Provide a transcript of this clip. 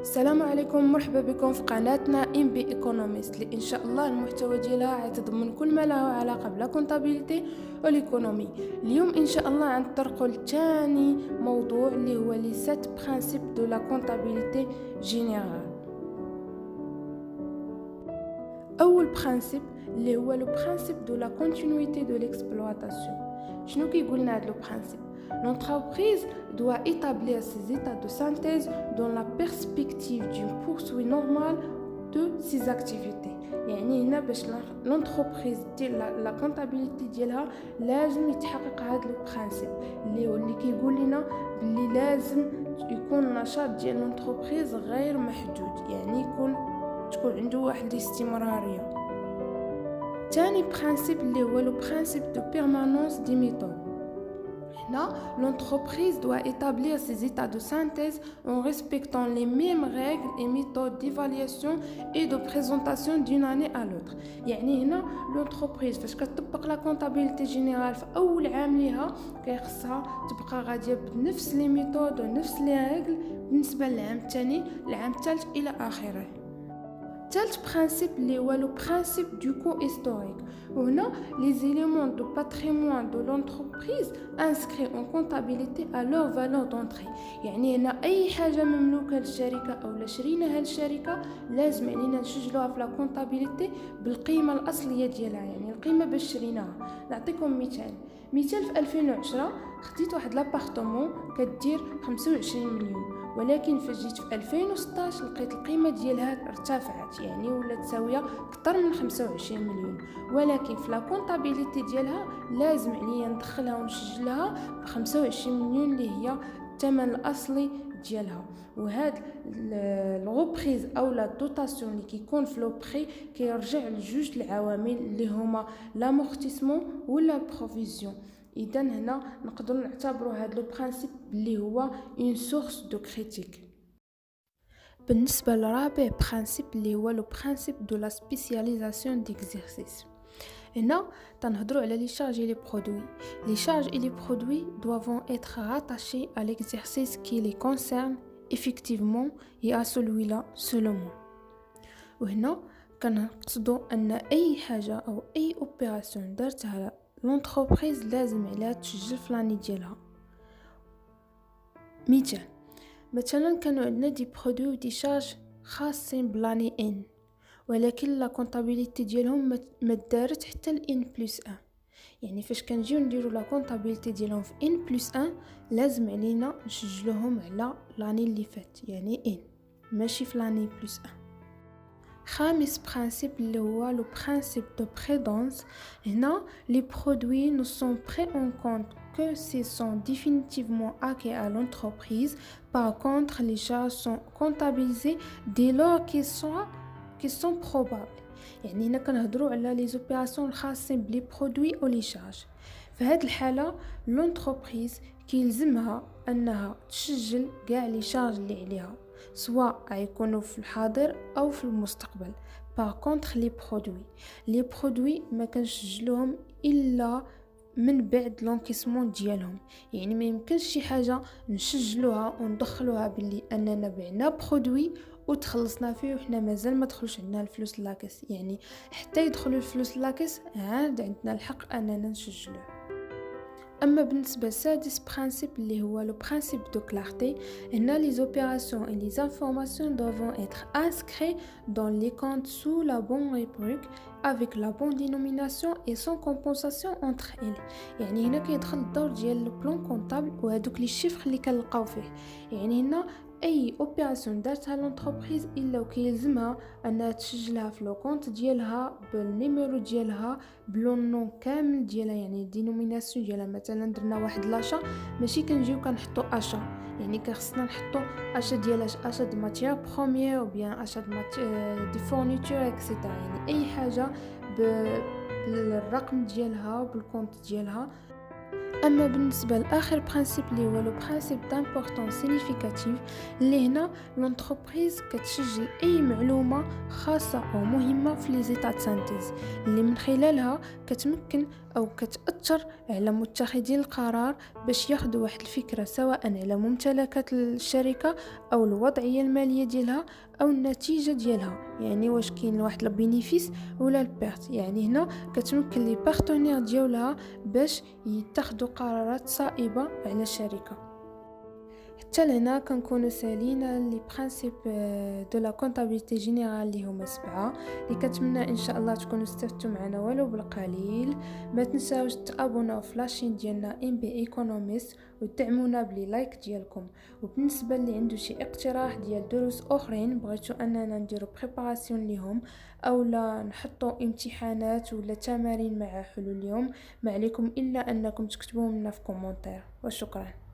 السلام عليكم، مرحبا بكم في قناتنا ام بي ايكونوميست اللي ان شاء الله المحتوى ديالها غيتضمن كل ما له علاقه بلا كونطابيلتي والايكونومي. اليوم ان شاء الله غنطرقوا لثاني موضوع اللي هو لي 7 برينسيپ دو لا كونطابيلتي جينيرال. اول برينسيپ اللي هو لو برينسيپ دو لا كونتينيتي دو ليكسبلواتاسيون. شنو كيقول لنا هذا لو برينسيپ؟ L'entreprise doit établir ses états de synthèse dans la perspective d'une poursuite normale de ses activités. يعني هنا باش l'entreprise ديال لا كونطابيلتي ديالها لازم يتحقق هذا لو برينسيپ اللي كيقول لنا بلي لازم يكون النشاط ديال l'entreprise غير محدود، يعني تكون عنده واحد الاستمراريه. ثاني برينسيپ اللي هو لو برينسيپ دو بيرمانونس دي ميثود. L'entreprise doit établir ses états de synthèse en respectant les mêmes règles et méthodes d'évaluation et de présentation d'une année à l'autre. يعني هنا l'entreprise فاش كتطبق لا كونطابيلتي جينيرال في اول عام ليها كيخصها تبقى غاديه بنفس لي ميثود ونفس لي ريغل بالنسبه للعام الثاني العام الثالث الى اخره. ثالث برينسيپ اللي هو لو برينسيپ دو كو هيستوريك. وهنا لي زيليمون دو باتريمون دو لونتربريز انسكري اون كونطابيلتي ا لور فالور دونتري. يعني هنا اي حاجه مملوكه للشركه او لا شريناها للشركه لازم علينا نسجلوها في لا كونطابيلتي بالقيمه الاصليه ديالها، يعني القيمه باش شريناها. نعطيكم مثال في 2010 خديت واحد لابارتمون كدير 25 مليون، ولكن فاش جيت في 2016 لقيت القيمه ديالها ارتفعت، يعني ولات تساويه اكثر من 25 مليون، ولكن في لا كونطابيلتي ديالها لازم عليا ندخلها ونسجلها ب 25 مليون اللي هي الثمن الاصلي ديالها. وهاد الغوبريز او لا دوتاسيون اللي كيكون في لو بري كيرجع لجوج العوامل اللي هما لامورتيسمون ولا بروفيزيون. اذا هنا نقدروا نعتبروا هذا لو برينسيپ اللي هو اون سورس دو كريتيك. بالنسبه لرابع برينسيپ اللي هو لو برينسيپ دو لا سبيسياليزاسيون ديكزيرسيس. هنا تنهضروا على لي شارج et les produits. Les charges et les produits doivent être rattachés à l'exercice qui les concerne effectivement et à celui-là seulement. وهنا كنقصدوا ان اي حاجه او اي اوبيراسيون دارتها لونتربريز لازم عليها تسجل في لاني ديالها. مثلا كانوا عندنا دي برودوي ودي شارج خاصين بلاني ان، ولكن لا كونطابيلتي ديالهم ما دارت حتى الان بلس 1. يعني فاش كنجيو نديرو لا كونطابيلتي ديالهم في ان بلس 1 لازم علينا نسجلوهم على لاني اللي فات، يعني ان ماشي في لاني بلس 1. خامس برينسيپ اللي هو لو برينسيپ دو بريدونس. هنا لي برودوي نو سون بري اون كونت que ce sont définitivement acquis à l'entreprise. Par contre, les charges sont comptabilisées dès lors qu'ils sont probables. يعني هنا كنهضروا على لي زوبيراسيون الخاصين بلي برودوي او لي شارج. في هذه الحاله لونتربريز كيلزمها انها تسجل كاع لي شارج اللي عليها، سواء غيكونوا في الحاضر او في المستقبل. باغ كونطخ لي برودوي ما كنسجلوهم الا من بعد لونكيسمون ديالهم. يعني ما يمكنش شي حاجه نسجلوها وندخلوها باللي اننا بعنا برودوي وتخلصنا فيه وحنا مازال ما دخلوش عندنا الفلوس لاكس، يعني حتى يدخلوا الفلوس لاكس عاد عندنا الحق اننا نسجلوه. اما بالنسبه للسادس برينسيپ اللي هو لو برينسيپ دو كلارتي. هنا لي زوبيراسيون et les informations doivent être inscrites dans les comptes sous la bonne rubrique avec la bonne dénomination et sans compensation entre elles. يعني هنا كيدخل الدور ديال البلان كونطابل وهذوك لي شيفر اللي كنلقاو فيه. يعني هنا اي اوبيراسيون دارتها لونتربريز الا وكيلزمها انها تسجلها في لو كونت ديالها بالنيميرو ديالها بلون كامل ديالها، يعني دينوميناسيون ديالها. مثلا درنا واحد لاشا ماشي كنجيو كنحطوا اشا، يعني كخصنا نحطوا اشا ديال اشا دو ماتيير بروميير او بيان اشا دي فورنيتور اكسيتيرا، يعني اي حاجه بالرقم ديالها بالكونت ديالها. اما بالنسبه لاخر برانسيپ اللي هو لو برانسيپ دامبورطون سينيفيكاتيف، اللي هنا لونتربريز كتسجل اي معلومه خاصه او مهمه في لي زيتا سانتيز، اللي من خلالها كتمكن او كتاثر على متخذين القرار باش ياخذوا واحد الفكره سواء على ممتلكات الشركه او الوضعيه الماليه ديالها او النتيجه ديالها، يعني واش كاين واحد البينيفيس ولا البيرت. يعني هنا كتمكن لي بارتنير ديالها باش يتخذوا قرارات صائبه على الشركه. حتى لهنا كنكونوا سالينا لي برينسيپ دو لا كونطابيلتي جينيرال اللي هما 7، اللي كنتمنى ان شاء الله تكونوا استفدتوا معنا ولو بالقليل. ما تنساوش تابوناو في لاشين ديالنا ام بي ايكونوميست ودعمونا بلي لايك ديالكم. وبالنسبه اللي عنده شي اقتراح ديال دروس اخرين بغيتوا اننا نديرو بريباراسيون ليهم او لا نحطوا امتحانات ولا تمارين مع حلول اليوم، ما عليكم الا انكم تكتبوهم لنا في كومونتير. وشكرا.